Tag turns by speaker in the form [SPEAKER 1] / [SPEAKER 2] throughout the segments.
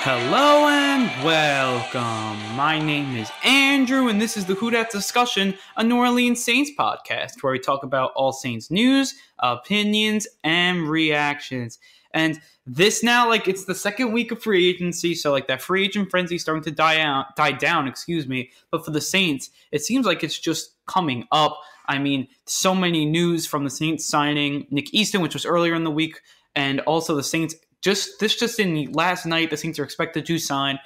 [SPEAKER 1] Hello and welcome. My name is Andrew, and this is the Who Dat Discussion, a New Orleans Saints podcast where we talk about all Saints news, opinions, and reactions. And this now, it's the second week of free agency, so that free agent frenzy starting to die down. But for the Saints, it seems like it's just coming up. I mean, so many news from the Saints signing Nick Easton, which was earlier in the week, and also the Saints. Just in last night, the Saints are expected to sign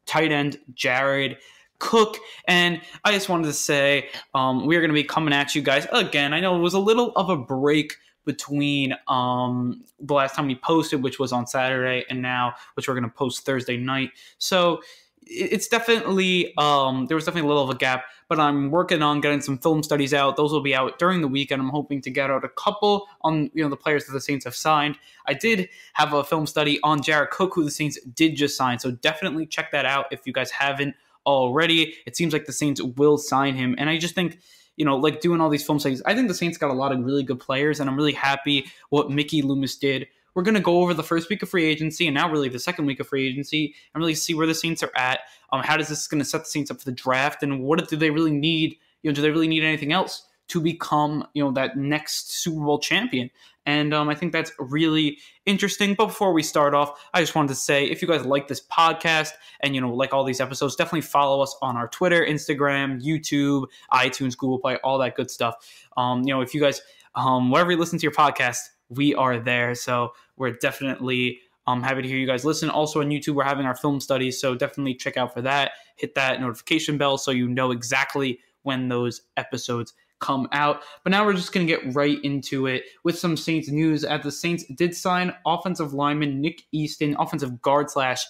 [SPEAKER 1] tight end Jared Cook. And I just wanted to say we are going to be coming at you guys again. I know it was a little of a break between the last time we posted, which was on Saturday, and now, which we're going to post Thursday night. So it's definitely there was definitely a little of a gap, but I'm working on getting some film studies out. Those will be out during the week, and I'm hoping to get out a couple on the players that the Saints have signed. I did have a film study on Jared Cook, who the Saints did just sign, so definitely check that out if you guys haven't already. It seems like the Saints will sign him, and I just think doing all these film studies, I think the Saints got a lot of really good players, and I'm really happy what Mickey Loomis did. We're going to go over the first week of free agency and now really the second week of free agency and really see where the Saints are at. How does this going to set the Saints up for the draft, and what do they really need? Do they really need anything else to become that next Super Bowl champion? And I think that's really interesting. But before we start off, I just wanted to say, if you guys like this podcast and like all these episodes, definitely follow us on our Twitter, Instagram, YouTube, iTunes, Google Play, all that good stuff. If you guys wherever you listen to your podcast, we are there. So we're definitely happy to hear you guys listen. Also on YouTube, we're having our film studies, so definitely check out for that. Hit that notification bell so you know exactly when those episodes come out. But now we're just going to get right into it with some Saints news. As the Saints did sign offensive lineman Nick Easton, offensive guard slash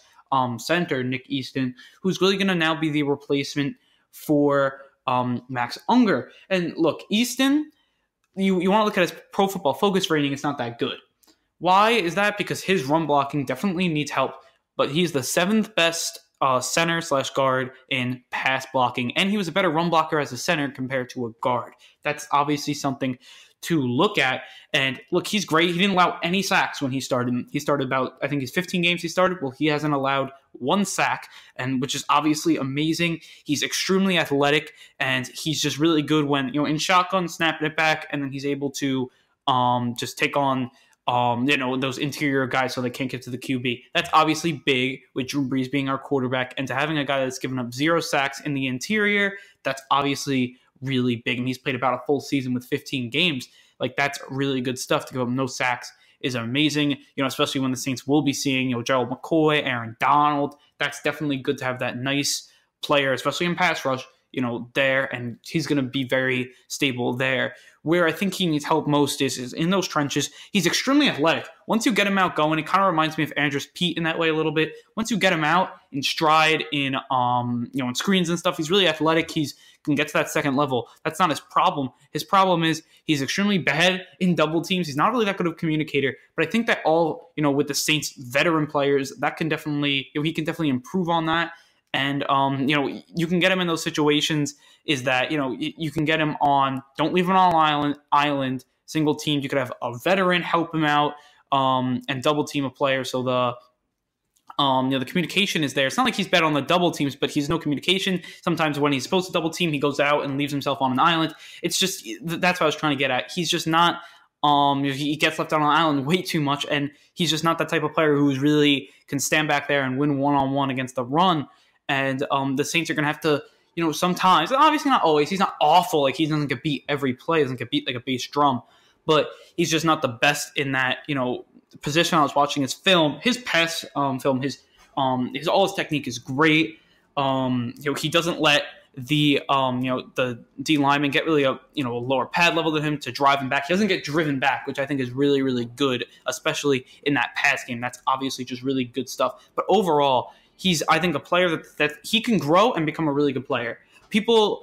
[SPEAKER 1] center Nick Easton, who's really going to now be the replacement for Max Unger. And look, Easton, you want to look at his Pro Football Focus rating, it's not that good. Why is that? Because his run blocking definitely needs help, but he's the 7th best center slash guard in pass blocking, and he was a better run blocker as a center compared to a guard. That's obviously something to look at. And look, he's great. He didn't allow any sacks when he started. He started about, I think he's 15 games he started. Well, he hasn't allowed one sack, and which is obviously amazing. He's extremely athletic, and he's just really good when, in shotgun, snapping it back, and then he's able to just take on those interior guys so they can't get to the QB. That's obviously big with Drew Brees being our quarterback, and to having a guy that's given up 0 sacks in the interior, that's obviously really big. And he's played about a full season with 15 games. That's really good stuff. To give up no sacks is amazing, especially when the Saints will be seeing, Gerald McCoy, Aaron Donald. That's definitely good to have that nice player, especially in pass rush, there, and he's going to be very stable there. Where I think he needs help most is in those trenches. He's extremely athletic. Once you get him out going, it kind of reminds me of Andrus Peat in that way a little bit. Once you get him out in stride, in in screens and stuff, he's really athletic. He can get to that second level. That's not his problem. His problem is he's extremely bad in double teams. He's not really that good of a communicator. But I think that all, with the Saints veteran players, that can definitely, he can definitely improve on that. And, you can get him in those situations is that, you can get him on, don't leave him on island, single team. You could have a veteran help him out and double team a player. So the communication is there. It's not like he's bad on the double teams, but he's no communication. Sometimes when he's supposed to double team, he goes out and leaves himself on an island. It's just, that's what I was trying to get at. He's just not, he gets left on an island way too much. And he's just not that type of player who's really can stand back there and win one-on-one against the run. And the Saints are going to have to, sometimes, obviously not always, he's not awful. He doesn't get beat every play, doesn't get beat like a bass drum. But he's just not the best in that, position. I was watching his film, his pass film, his all his technique is great. He doesn't let the D lineman get really a lower pad level than him to drive him back. He doesn't get driven back, which I think is really, really good, especially in that pass game. That's obviously just really good stuff. But overall, he's, I think, a player that he can grow and become a really good player. People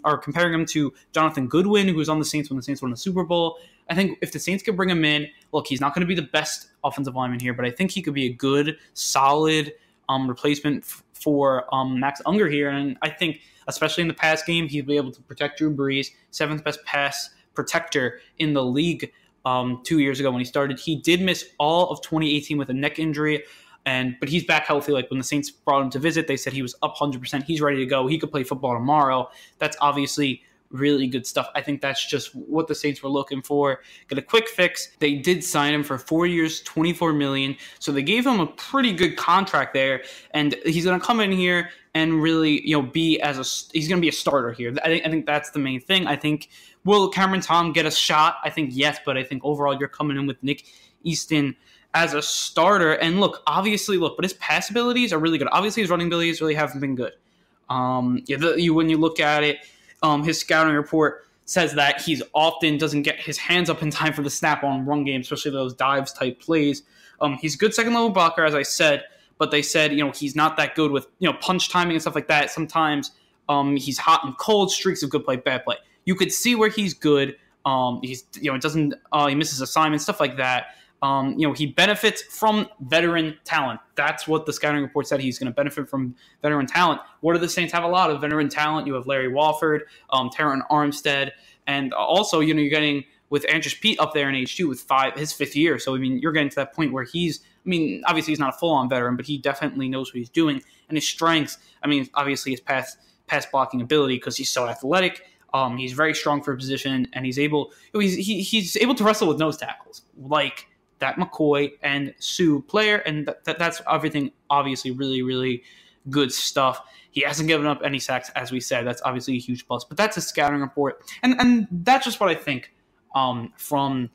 [SPEAKER 1] are comparing him to Jonathan Goodwin, who was on the Saints when the Saints won the Super Bowl. I think if the Saints could bring him in, look, he's not going to be the best offensive lineman here, but I think he could be a good, solid replacement for Max Unger here. And I think, especially in the pass game, he'll be able to protect Drew Brees, 7th best pass protector in the league 2 years ago when he started. He did miss all of 2018 with a neck injury. But he's back healthy. Like when the Saints brought him to visit, they said he was up 100%. He's ready to go. He could play football tomorrow. That's obviously really good stuff. I think that's just what the Saints were looking for. Get a quick fix. They did sign him for 4 years, $24 million. So they gave him a pretty good contract there, and he's going to come in here and really, he's going to be a starter here. I think that's the main thing. I think, will Cameron Tom get a shot? I think yes, but I think overall you're coming in with Nick Easton as a starter. And but his pass abilities are really good. Obviously, his running abilities really haven't been good. When you look at it, his scouting report says that he's often doesn't get his hands up in time for the snap on run game, especially those dives type plays. He's a good second level blocker, as I said, but they said, he's not that good with, punch timing and stuff like that. Sometimes he's hot and cold, streaks of good play, bad play. You could see where he's good. He misses assignments, stuff like that. He benefits from veteran talent. That's what the scouting report said. He's going to benefit from veteran talent. What do the Saints have? A lot of veteran talent. You have Larry Walford, Terron Armstead, and also, you're getting with Andrews Pete up there in age 2 with his 5th year. So, you're getting to that point where obviously he's not a full-on veteran, but he definitely knows what he's doing. And his strengths, obviously his pass blocking ability, because he's so athletic. He's very strong for a position, and he's able to wrestle with nose tackles, like that McCoy and Sue player, and that's everything. Obviously, really, really good stuff. He hasn't given up any sacks, as we said. That's obviously a huge plus. But that's a scouting report, and that's just what I think. From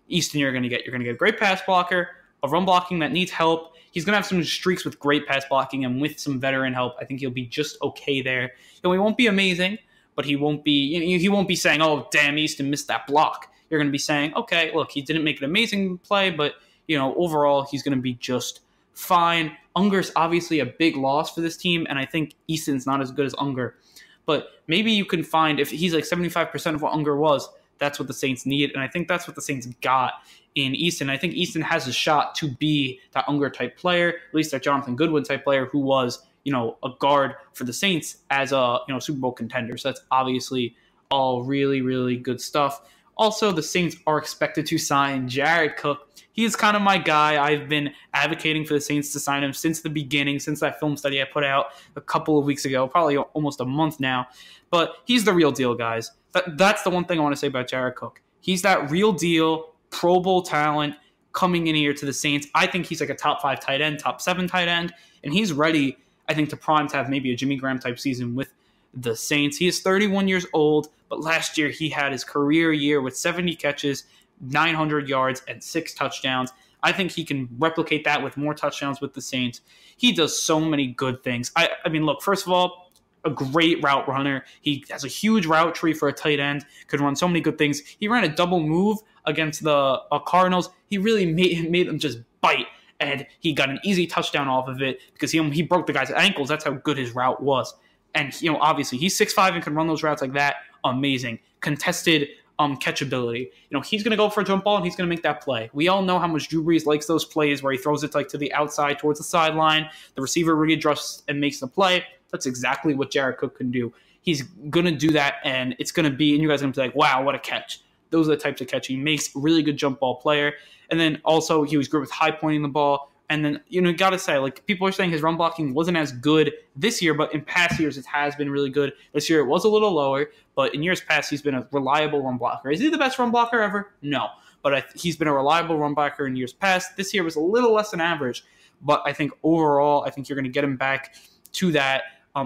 [SPEAKER 1] Easton, you're going to get a great pass blocker, a run blocking that needs help. He's going to have some streaks with great pass blocking, and with some veteran help, I think he'll be just okay there. He won't be amazing, but he won't be. He won't be saying, "Oh, damn, Easton missed that block." You're going to be saying, okay, look, he didn't make an amazing play, but, overall, he's going to be just fine. Unger's obviously a big loss for this team, and I think Easton's not as good as Unger. But maybe you can find, if he's like 75% of what Unger was, that's what the Saints need, and I think that's what the Saints got in Easton. I think Easton has a shot to be that Unger-type player, at least that Jonathan Goodwin-type player who was, a guard for the Saints as a, Super Bowl contender. So that's obviously all really, really good stuff. Also, the Saints are expected to sign Jared Cook. He's kind of my guy. I've been advocating for the Saints to sign him since the beginning, since that film study I put out a couple of weeks ago, probably almost a month now. But he's the real deal, guys. That's the one thing I want to say about Jared Cook. He's that real deal, Pro Bowl talent coming in here to the Saints. I think he's like a top 5 tight end, top 7 tight end, and he's ready, I think, to prime to have maybe a Jimmy Graham type season with the Saints. He is 31 years old, but last year he had his career year with 70 catches, 900 yards, and 6 touchdowns. I think he can replicate that with more touchdowns with the Saints. He does so many good things. Look, first of all, a great route runner. He has a huge route tree for a tight end, could run so many good things. He ran a double move against the Cardinals. He really made them just bite, and he got an easy touchdown off of it because he broke the guy's ankles. That's how good his route was. And, obviously, he's 6'5" and can run those routes like that. Amazing. Contested catchability. He's going to go for a jump ball, and he's going to make that play. We all know how much Drew Brees likes those plays where he throws it to the outside towards the sideline. The receiver readjusts and makes the play. That's exactly what Jared Cook can do. He's going to do that, and it's going to be – and you guys are going to be like, wow, what a catch. Those are the types of catch he makes. Really good jump ball player. And then also he was good with high pointing the ball. And then, got to say, people are saying his run blocking wasn't as good this year, but in past years it has been really good. This year it was a little lower, but in years past he's been a reliable run blocker. Is he the best run blocker ever? No. But he's been a reliable run blocker in years past. This year was a little less than average. But I think overall, I think you're going to get him back to that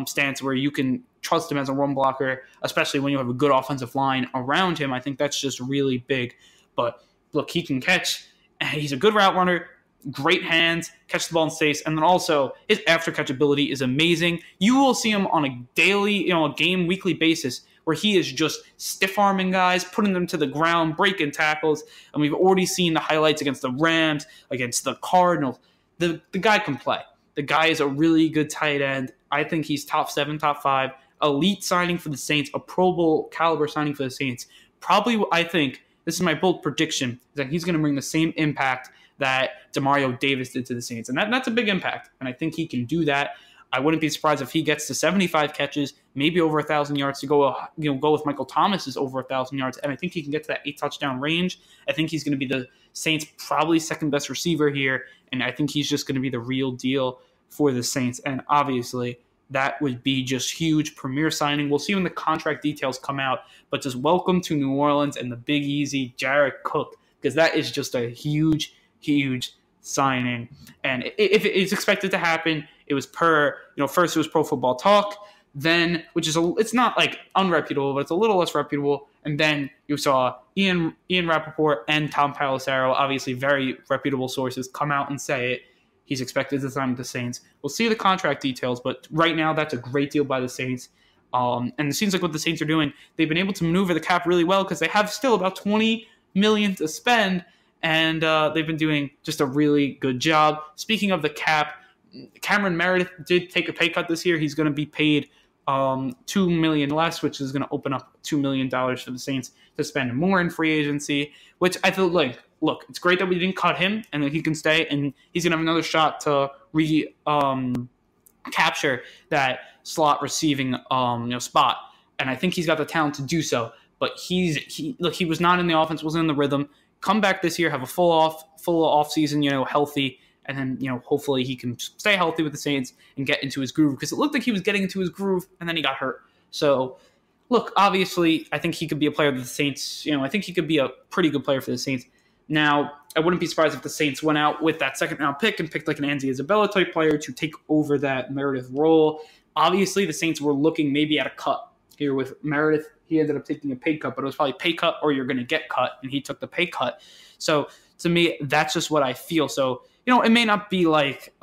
[SPEAKER 1] stance where you can trust him as a run blocker, especially when you have a good offensive line around him. I think that's just really big. But look, he can catch. He's a good route runner. Great hands, catch the ball in space, and then also his after catch ability is amazing. You will see him on a daily, a game, weekly basis where he is just stiff arming guys, putting them to the ground, breaking tackles, and we've already seen the highlights against the Rams, against the Cardinals. The guy can play. The guy is a really good tight end. I think he's top 7, top 5, elite signing for the Saints, a Pro Bowl caliber signing for the Saints. Probably, I think, this is my bold prediction, is that he's going to bring the same impact that Demario Davis did to the Saints. And that's a big impact. And I think he can do that. I wouldn't be surprised if he gets to 75 catches, maybe over 1,000 yards to go with Michael Thomas's over 1,000 yards. And I think he can get to that 8-touchdown range. I think he's going to be the Saints' probably second best receiver here. And I think he's just going to be the real deal for the Saints. And obviously, that would be just huge premier signing. We'll see when the contract details come out. But just welcome to New Orleans and the Big Easy, Jared Cook, because that is just a huge, huge signing. And if it's expected to happen, it was first it was Pro Football Talk, then, which is it's not like unreputable, but it's a little less reputable. And then you saw Ian Rappaport and Tom Pelissero, obviously very reputable sources, come out and say it. He's expected to sign with the Saints. We'll see the contract details, but right now that's a great deal by the Saints. And it seems like what the Saints are doing, they've been able to maneuver the cap really well because they have still about $20 million to spend, and they've been doing just a really good job. Speaking of the cap, Cameron Meredith did take a pay cut this year. He's going to be paid $2 million less, which is going to open up $2 million for the Saints to spend more in free agency, which I feel like, look, it's great that we didn't cut him and that he can stay, and he's going to have another shot to capture that slot receiving spot. And I think he's got the talent to do so. But he was not in the offense, wasn't in the rhythm. Come back this year, have a full off season, healthy, and then hopefully he can stay healthy with the Saints and get into his groove, because it looked like he was getting into his groove and then he got hurt. So, look, obviously, I think he could be a player of the Saints. I think he could be a pretty good player for the Saints. Now, I wouldn't be surprised if the Saints went out with that second-round pick and picked like an Andy Isabella-type player to take over that Meredith role. Obviously, the Saints were looking maybe at a cut here with Meredith. He ended up taking a pay cut, but it was probably pay cut or you're going to get cut, and he took the pay cut. So, to me, that's just what I feel. So, it may not be like,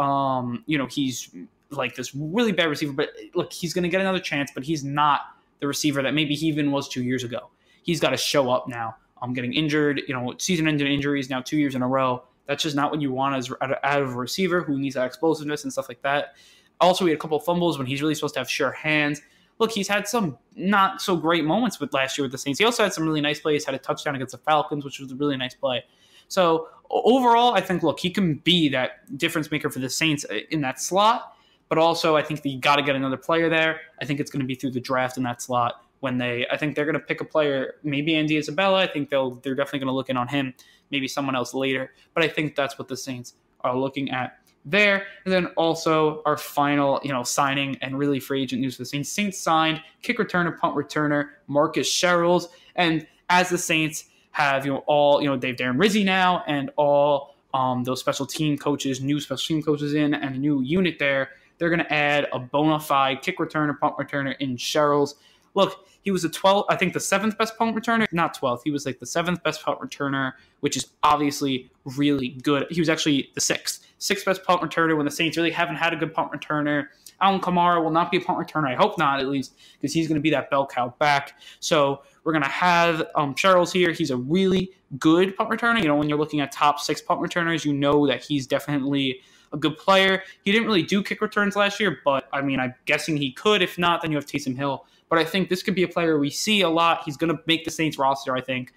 [SPEAKER 1] he's like this really bad receiver, but look, he's going to get another chance, but he's not the receiver that maybe he even was 2 years ago. He's got to show up now. Getting injured, season-ending injuries now 2 years in a row. That's just not what you want as out of a receiver who needs that explosiveness and stuff like that. Also, he had a couple of fumbles when he's really supposed to have sure hands. Look, he's had some not so great moments with last year with the Saints. He also had some really nice plays, had a touchdown against the Falcons, which was a really nice play. So overall, I think, look, he can be that difference maker for the Saints in that slot, but also I think that you got to get another player there. I think it's going to be through the draft in that slot. I think they're going to pick a player, maybe Andy Isabella. I think they're definitely going to look in on him, maybe someone else later. But I think that's what the Saints are looking at there. And then also our final, signing and really free agent news for the Saints. Saints signed kick returner, punt returner, Marcus Sherrills. And as the Saints have, all, they've Darren Rizzi now and all those special team coaches, new special team coaches in and a new unit there, they're going to add a bona fide kick returner, punt returner in Sherrills. Look, he was the 7th best punt returner. Not 12th. He was like the 7th best punt returner, which is obviously really good. He was actually the 6th best punt returner when the Saints really haven't had a good punt returner. Alvin Kamara will not be a punt returner. I hope not, at least, because he's going to be that bell cow back. So we're going to have Sherrills here. He's a really good punt returner. When you're looking at top 6 punt returners, that he's definitely a good player. He didn't really do kick returns last year, but, I'm guessing he could. If not, then you have Taysom Hill. But I think this could be a player we see a lot. He's going to make the Saints roster, I think.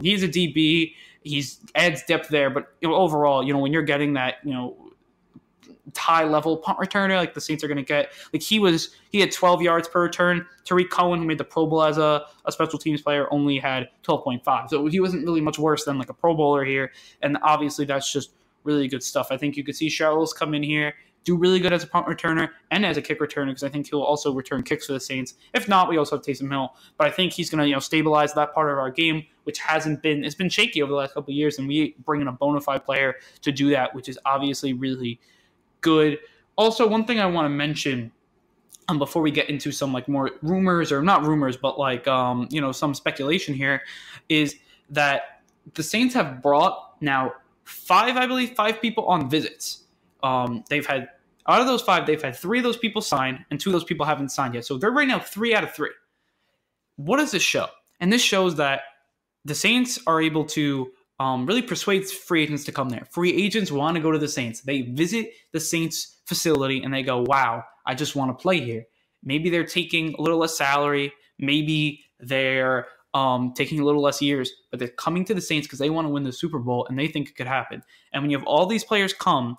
[SPEAKER 1] He's a DB. He adds depth there. But overall, when you're getting that, high-level punt returner like the Saints are going to get, like he had 12 yards per return. Tariq Cohen, who made the Pro Bowl as a special teams player, only had 12.5. So he wasn't really much worse than like a Pro Bowler here. And obviously that's just really good stuff. I think you could see Sherrills come in here, do really good as a punt returner and as a kick returner, because I think he'll also return kicks for the Saints. If not, we also have Taysom Hill. But I think he's going to stabilize that part of our game, which it's been shaky over the last couple of years, and we bring in a bona fide player to do that, which is obviously really good. Also, one thing I want to mention before we get into some like more rumors, or not rumors, but like some speculation here, is that the Saints have brought now 5 people on visits. They've had, out of those 5, they've had 3 of those people sign, and 2 of those people haven't signed yet. So they're right now 3 out of 3. What does this show? And this shows that the Saints are able to really persuade free agents to come there. Free agents want to go to the Saints. They visit the Saints facility and they go, wow, I just want to play here. Maybe they're taking a little less salary. Maybe they're taking a little less years, but they're coming to the Saints because they want to win the Super Bowl and they think it could happen. And when you have all these players come,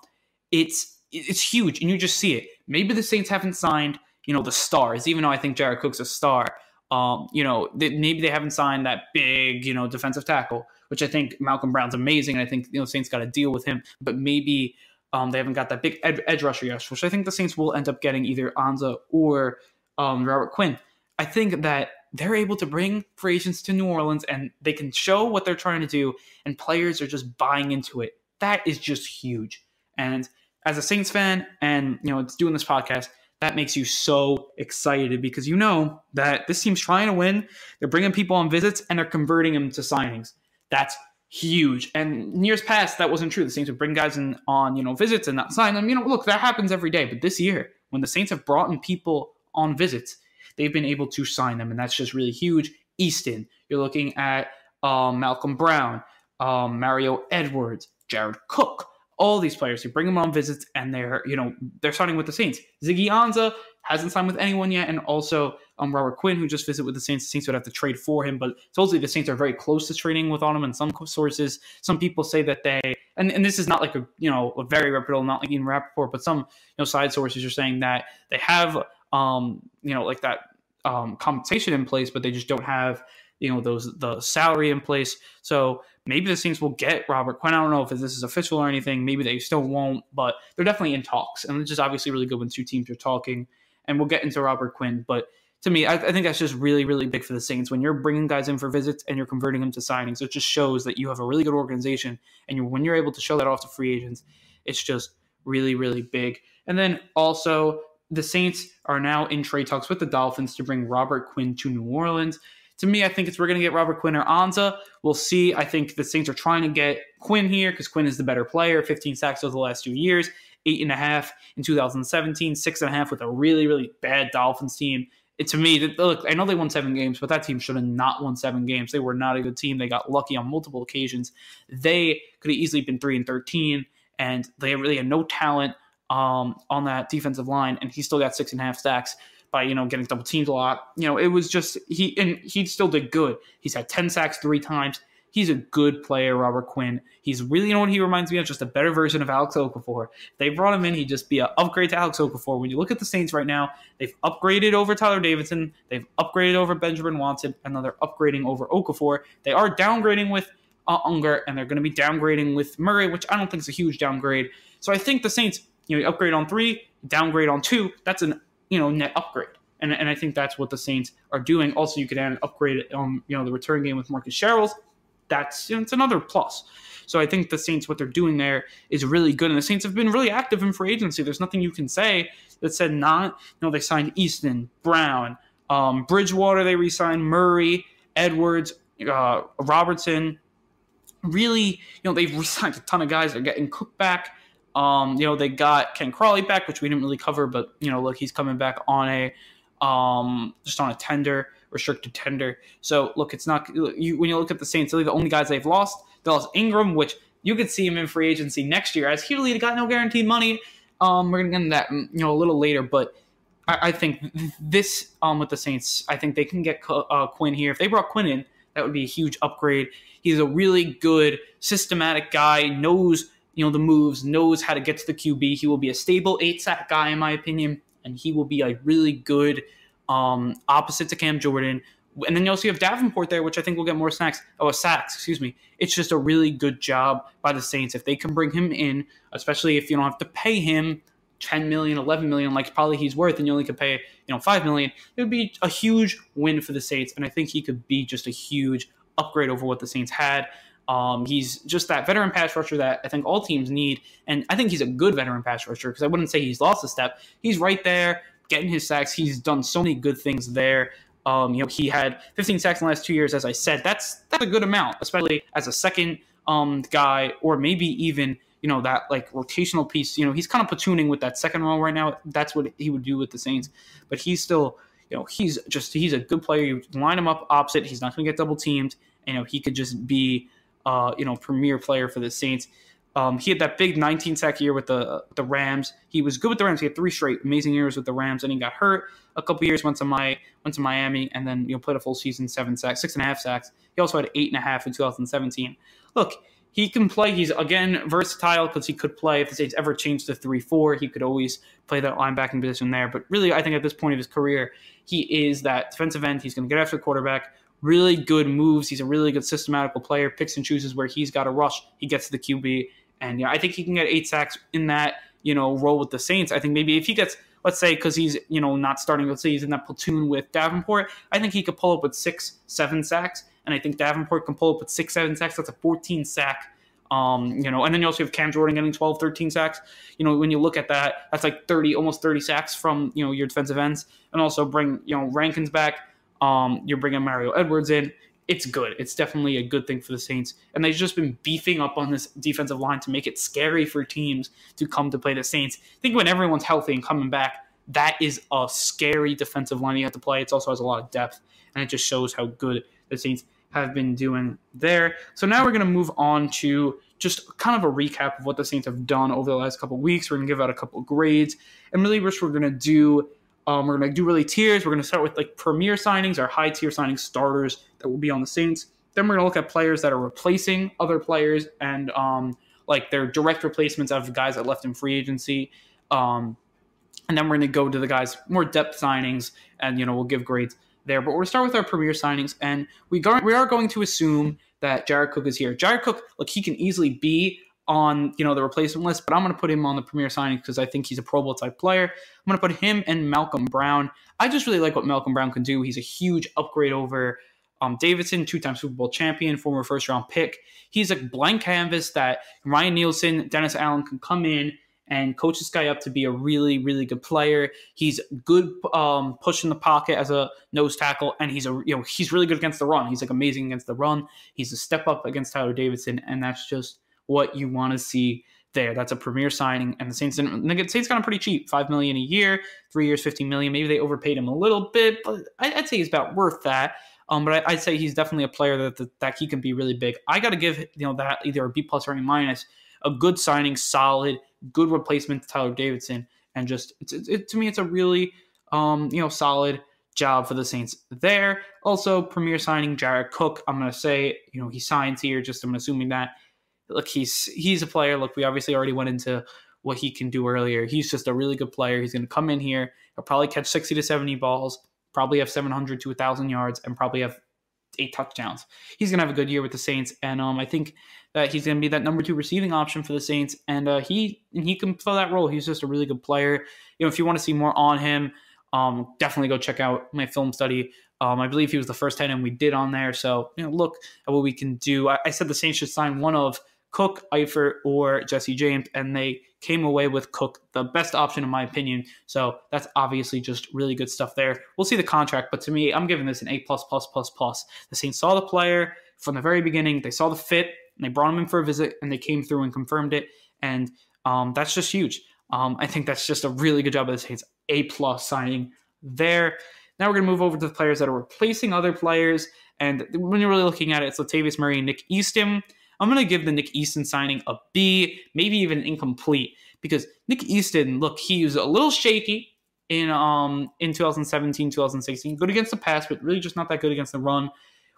[SPEAKER 1] it's it's huge, and you just see it. Maybe the Saints haven't signed, the stars, even though I think Jared Cook's a star. Maybe they haven't signed that big, defensive tackle, which I think Malcolm Brown's amazing, and I think Saints got to deal with him. But maybe they haven't got that big edge rusher yet, which I think the Saints will end up getting either Anza or Robert Quinn. I think that they're able to bring free agents to New Orleans, and they can show what they're trying to do, and players are just buying into it. That is just huge. And as a Saints fan, and it's doing this podcast, that makes you so excited because you know that this team's trying to win. They're bringing people on visits, and they're converting them to signings. That's huge. And in years past, that wasn't true. The Saints would bring guys in on visits and not sign them. Look, that happens every day. But this year, when the Saints have brought in people on visits, they've been able to sign them, and that's just really huge. Easton, you're looking at Malcolm Brown, Mario Edwards, Jared Cook. All these players, you bring them on visits, and they're signing with the Saints. Ziggy Ansah hasn't signed with anyone yet, and also Robert Quinn, who just visited with the Saints. The Saints would have to trade for him, but supposedly the Saints are very close to trading with him. In some sources, some people say that they, and this is not like a very reputable, not like Ian Rappaport, but some side sources are saying that they have like that compensation in place, but they just don't have the salary in place. So maybe the Saints will get Robert Quinn. I don't know if this is official or anything. Maybe they still won't, but they're definitely in talks. And it's just obviously really good when two teams are talking. And we'll get into Robert Quinn. But to me, I think that's just really, really big for the Saints. When you're bringing guys in for visits and you're converting them to signings, it just shows that you have a really good organization. And when you're able to show that off to free agents, it's just really, really big. And then also, the Saints are now in trade talks with the Dolphins to bring Robert Quinn to New Orleans. To me, I think we're going to get Robert Quinn or Ansah. We'll see. I think the Saints are trying to get Quinn here because Quinn is the better player. 15 sacks over the last 2 years, 8.5 in 2017, 6.5 with a really, really bad Dolphins team. To me, look, I know they won 7 games, but that team should have not won 7 games. They were not a good team. They got lucky on multiple occasions. They could have easily been 3-13, and they really had no talent on that defensive line, and he still got 6.5 sacks by getting double teamed a lot. It was just he still did good. He's had 10 sacks 3 times. He's a good player, Robert Quinn. He's really, what he reminds me of? Just a better version of Alex Okafor. If they brought him in, he'd just be an upgrade to Alex Okafor. When you look at the Saints right now, they've upgraded over Tyler Davidson, they've upgraded over Benjamin Watson, and now they're upgrading over Okafor. They are downgrading with Unger, and they're going to be downgrading with Murray, which I don't think is a huge downgrade. So I think the Saints, upgrade on 3, downgrade on 2. That's an net upgrade. And I think that's what the Saints are doing. Also, you could add an upgrade on, the return game with Marcus Sherrills. That's, it's another plus. So I think the Saints, what they're doing there is really good. And the Saints have been really active in free agency. There's nothing you can say that said not. They signed Easton, Brown, Bridgewater, they re-signed Murray, Edwards, Robertson. Really, they've re-signed a ton of guys. They're getting Cook back. They got Ken Crawley back, which we didn't really cover, but look, he's coming back on a just on a tender, restricted tender. So look, it's not when you look at the Saints, really the only guys they've lost, they lost Ingram, which you could see him in free agency next year, as he really got no guaranteed money. We're gonna get into that a little later, but I think this with the Saints, I think they can get Quinn here. If they brought Quinn in, that would be a huge upgrade. He's a really good, systematic guy, knows the moves, knows how to get to the QB. He will be a stable 8-sack guy, in my opinion, and he will be a really good opposite to Cam Jordan. And then you also have Davenport there, which I think will get more sacks. It's just a really good job by the Saints. If they can bring him in, especially if you don't have to pay him $10 million, $11 million, like probably he's worth, and you only could pay $5 million, it would be a huge win for the Saints. And I think he could be just a huge upgrade over what the Saints had. He's just that veteran pass rusher that I think all teams need, and I think he's a good veteran pass rusher because I wouldn't say he's lost a step. He's right there getting his sacks. He's done so many good things there. He had 15 sacks in the last 2 years, as I said. That's a good amount, especially as a second guy, or maybe even that like rotational piece. He's kind of platooning with that second role right now. That's what he would do with the Saints, but he's still he's a good player. You line him up opposite, he's not going to get double teamed. He could just be premier player for the Saints. He had that big 19-sack year with the Rams. He was good with the Rams. He had 3 straight amazing years with the Rams, and he got hurt a couple years. Went to Miami, and then played a full season, 6.5 sacks. He also had 8.5 in 2017. Look, he can play. He's, again, versatile because he could play. If the Saints ever changed to 3-4, he could always play that linebacking position there. But really, I think at this point of his career, he is that defensive end. He's going to get after the quarterback. Really good moves. He's a really good systematical player. Picks and chooses where he's got to rush. He gets to the QB. And yeah, I think he can get 8 sacks in that, role with the Saints. I think maybe if he gets, let's say, because he's, not starting, let's say he's in that platoon with Davenport, I think he could pull up with 6-7 sacks. And I think Davenport can pull up with 6-7 sacks. That's a 14 sack. And then you also have Cam Jordan getting 12-13 sacks. When you look at that, that's like almost 30 sacks from, your defensive ends. And also bring, Rankins back. You're bringing Mario Edwards in. It's good. It's definitely a good thing for the Saints. And they've just been beefing up on this defensive line to make it scary for teams to come to play the Saints. I think when everyone's healthy and coming back, that is a scary defensive line you have to play. It also has a lot of depth, and it just shows how good the Saints have been doing there. So now we're going to move on to just kind of a recap of what the Saints have done over the last couple of weeks. We're going to give out a couple of grades, and really which we're going to do. We're going to do really tiers. We're going to start with like premier signings, our high tier signing starters that will be on the Saints. Then we're going to look at players that are replacing other players and like their direct replacements of guys that left in free agency. And then we're going to go to the guys more depth signings, and we'll give grades there. But we'll start with our premier signings, and we are going to assume that Jared Cook is here. Jared Cook, look, he can easily be on the replacement list, but I'm going to put him on the premier signings because I think he's a Pro Bowl type player. I'm going to put him and Malcolm Brown. I just really like what Malcolm Brown can do. He's a huge upgrade over Davidson, 2-time Super Bowl champion, former first-round pick. He's a blank canvas that Ryan Nielsen, Dennis Allen can come in and coach this guy up to be a really, really good player. He's good pushing the pocket as a nose tackle, and he's really good against the run. He's like amazing against the run. He's a step up against Tyler Davidson, and that's just what you want to see there. That's a premier signing, and the Saints got him pretty cheap, $5 million a year, 3 years, $15 million. Maybe they overpaid him a little bit, but I'd say he's about worth that. But I'd say he's definitely a player that he can be really big. I got to give that either a B+ or A-. A good signing, solid, good replacement to Tyler Davidson, and just to me, it's a really solid job for the Saints there. Also, premier signing Jared Cook. I'm gonna say he signs here. I'm assuming that. Look, he's a player. Look, we obviously already went into what he can do earlier. He's just a really good player. He's going to come in here. He'll probably catch 60 to 70 balls, probably have 700 to 1,000 yards, and probably have 8 touchdowns. He's going to have a good year with the Saints, and I think that he's going to be that number 2 receiving option for the Saints, and he can fill that role. He's just a really good player. If you want to see more on him, definitely go check out my film study. I believe he was the first tight end we did on there, so look at what we can do. I said the Saints should sign one of Cook, Eifert, or Jesse James, and they came away with Cook, the best option in my opinion. So that's obviously just really good stuff there. We'll see the contract, but to me, I'm giving this an A++++. The Saints saw the player from the very beginning. They saw the fit, and they brought him in for a visit, and they came through and confirmed it, and that's just huge. I think that's just a really good job of the Saints. A+ signing there. Now we're going to move over to the players that are replacing other players, and when you're really looking at it, it's Latavius Murray and Nick Easton. I'm going to give the Nick Easton signing a B, maybe even incomplete, because Nick Easton, look, he was a little shaky in 2017, 2016. Good against the pass, but really just not that good against the run.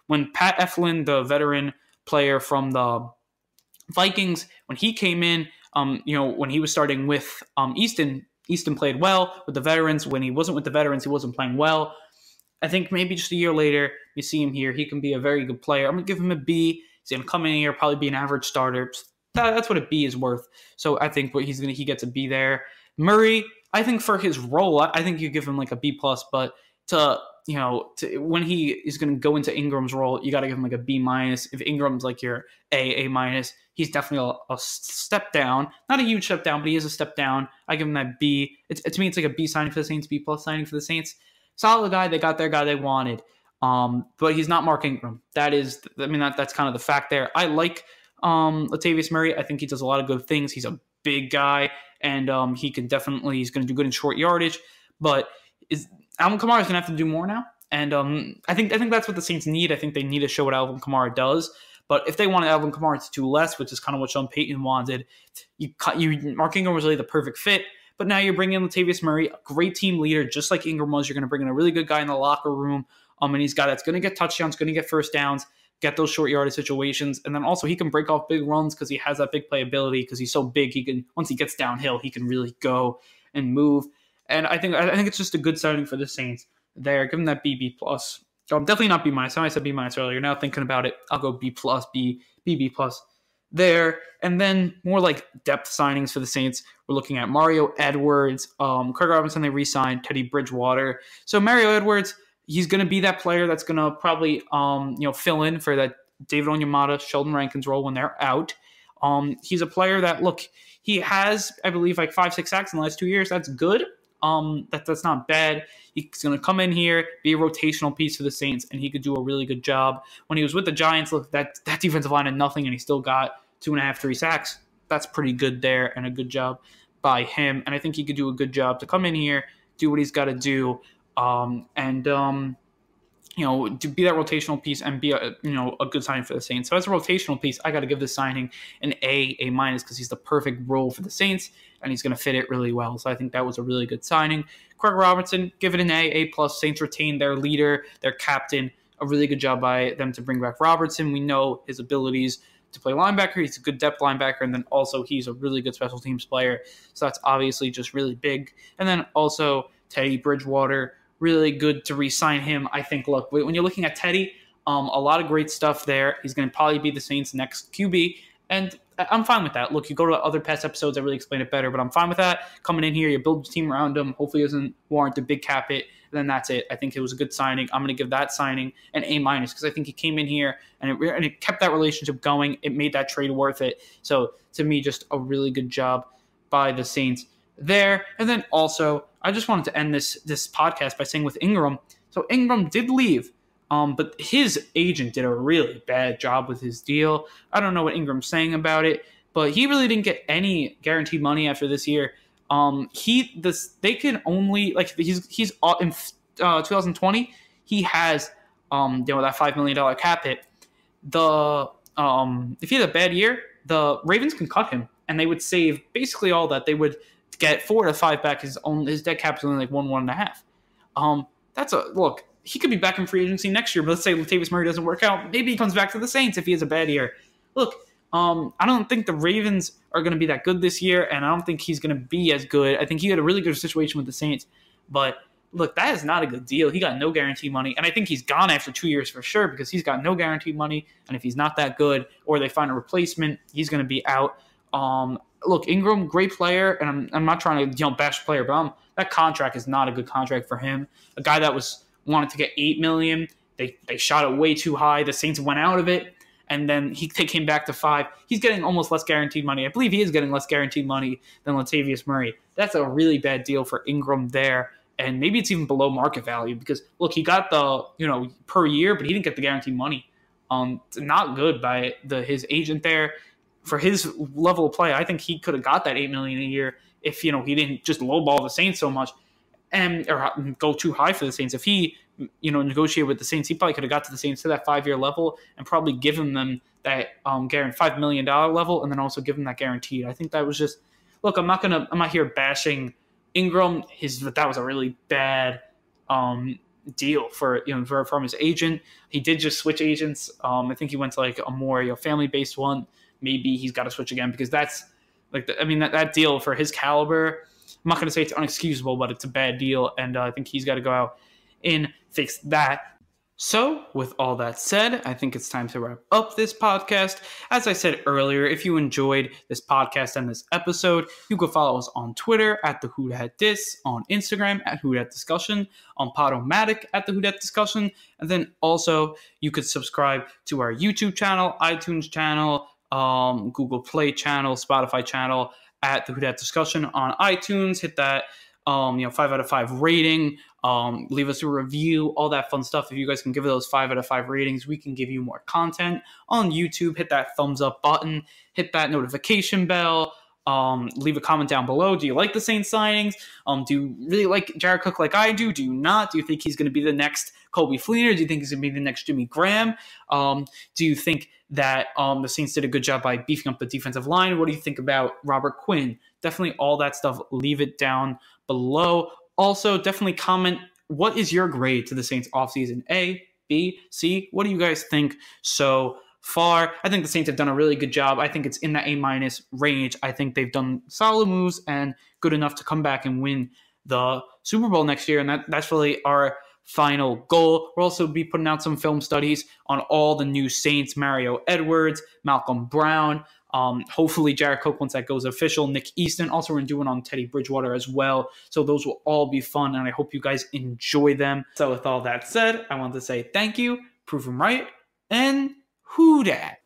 [SPEAKER 1] When Pat Eflin, the veteran player from the Vikings, when he came in, when he was starting with Easton played well with the veterans. When he wasn't with the veterans, he wasn't playing well. I think maybe just a year later, you see him here. He can be a very good player. I'm going to give him a B. He's going to come in here, probably be an average starter. That's what a B is worth. So I think he gets a B there. Murray, I think for his role, I think you give him like a B+, but when he is going to go into Ingram's role, you got to give him like a B-. If Ingram's like your A-, he's definitely a step down. Not a huge step down, but he is a step down. I give him that B. To me, it's like a B signing for the Saints, B+ signing for the Saints. Solid guy. They got their guy they wanted. But he's not Mark Ingram. That's kind of the fact there. I like Latavius Murray. I think he does a lot of good things. He's a big guy, and he's going to do good in short yardage. But Alvin Kamara is going to have to do more now. And I think that's what the Saints need. I think they need to show what Alvin Kamara does. But if they wanted Alvin Kamara to do less, which is kind of what Sean Payton wanted, Mark Ingram was really the perfect fit. But now you're bringing in Latavius Murray, a great team leader, just like Ingram was. You're going to bring in a really good guy in the locker room. And he's got that's going to get touchdowns, going to get first downs. get those short yardage situations, and then also he can break off big runs because he has that big playability. Because he's so big, he can, once he gets downhill, he can really go and move. And I think it's just a good signing for the Saints there. Give him that BB plus. Definitely not B minus. I said B minus earlier. Now thinking about it, I'll go B plus, BB plus there. And then more like depth signings for the Saints. We're looking at Mario Edwards, Craig Robinson. They re-signed Teddy Bridgewater. So Mario Edwards, he's going to be that player that's going to probably fill in for that David Onyemata, Sheldon Rankins role when they're out. He's a player that, look, he has, I believe, like 5-6 sacks in the last 2 years. That's good. That's not bad. He's going to come in here, be a rotational piece for the Saints, and he could do a really good job. When he was with the Giants, look, that defensive line had nothing, and he still got 2.5, 3 sacks. That's pretty good there, and a good job by him. And I think he could do a good job to come in here, do what he's got to do, to be that rotational piece and be a good signing for the Saints. So as a rotational piece, I got to give this signing an A minus because he's the perfect role for the Saints and he's going to fit it really well. So I think that was a really good signing. Craig Robinson, give it an A plus. Saints retain their leader, their captain. A really good job by them to bring back Robertson. We know his abilities to play linebacker. He's a good depth linebacker, and then also he's a really good special teams player. So that's obviously just really big. And then also Teddy Bridgewater, really good to re-sign him. I think, look, when you're looking at Teddy, a lot of great stuff there. He's going to probably be the Saints' next QB, and I'm fine with that. Look, you go to other past episodes, I really explain it better, but I'm fine with that. Coming in here, you build your team around him. Hopefully it doesn't warrant a big cap hit, and then that's it. I think it was a good signing. I'm going to give that signing an A- because I think he came in here and it kept that relationship going. It made that trade worth it. So to me, just a really good job by the Saints there. And then also, I just wanted to end this podcast by saying with Ingram. So Ingram did leave, but his agent did a really bad job with his deal. I don't know what Ingram's saying about it, but he really didn't get any guaranteed money after this year. They can only, like, he's in 2020. He has that $5 million cap hit. If he had a bad year, the Ravens can cut him, and they would save basically all that. They would get 4 to 5 back. His dead cap is only like 1.5. That's a look. He could be back in free agency next year, but let's say Latavius Murray doesn't work out. Maybe he comes back to the Saints if he has a bad year. Look, I don't think the Ravens are going to be that good this year, and I don't think he's going to be as good. I think he had a really good situation with the Saints, but look, that is not a good deal. He got no guarantee money, and I think he's gone after 2 years for sure because he's got no guarantee money, and if he's not that good or they find a replacement, he's going to be out. Look, Ingram, great player, and I'm not trying to bash the player, but that contract is not a good contract for him. A guy that wanted to get $8 million, they shot it way too high. The Saints went out of it, and then they came back to $5 million. He's getting almost less guaranteed money. I believe he is getting less guaranteed money than Latavius Murray. That's a really bad deal for Ingram there, and maybe it's even below market value because look, he got the per year, but he didn't get the guaranteed money. Not good by his agent there. For his level of play, I think he could have got that $8 million a year if he didn't just lowball the Saints so much or go too high for the Saints. If he negotiated with the Saints, he probably could have got to the Saints to that 5-year level and probably given them that guaranteed $5 million level, and then also give them that guaranteed. I think that was just look. I'm not here bashing Ingram. That was a really bad deal from his agent. He did just switch agents. I think he went to like a more family based one. Maybe he's got to switch again because that's like that deal for his caliber. I'm not going to say it's unexcusable, but it's a bad deal, and I think he's got to go out and fix that. So, with all that said, I think it's time to wrap up this podcast. As I said earlier, if you enjoyed this podcast and this episode, you can follow us on Twitter at the Who Dat Dis, on Instagram at Who Dat Discussion, on Podomatic at the Who Dat Discussion, and then also you could subscribe to our YouTube channel, iTunes channel, Google Play channel, Spotify channel at the Who Dat Discussion on iTunes. Hit that 5 out of 5 rating. Leave us a review, all that fun stuff. If you guys can give those 5 out of 5 ratings, we can give you more content on YouTube. Hit that thumbs up button, hit that notification bell. Leave a comment down below. Do you like the Saints signings? Do you really like Jared Cook like I do? Do you not? Do you think he's going to be the next Colby Fleener? Do you think he's going to be the next Jimmy Graham? Do you think that the Saints did a good job by beefing up the defensive line? What do you think about Robert Quinn? Definitely all that stuff. Leave it down below. Also, definitely comment, what is your grade to the Saints offseason? A, B, C? What do you guys think so far? I think the Saints have done a really good job. I think it's in that A- range. I think they've done solid moves and good enough to come back and win the Super Bowl next year, and that's really our final goal. We'll also be putting out some film studies on all the new Saints, Mario Edwards, Malcolm Brown, hopefully Jared Cook once that goes official, Nick Easton. Also, we're doing on Teddy Bridgewater as well. So those will all be fun, and I hope you guys enjoy them. So with all that said, I want to say thank you, prove them right, and who dat?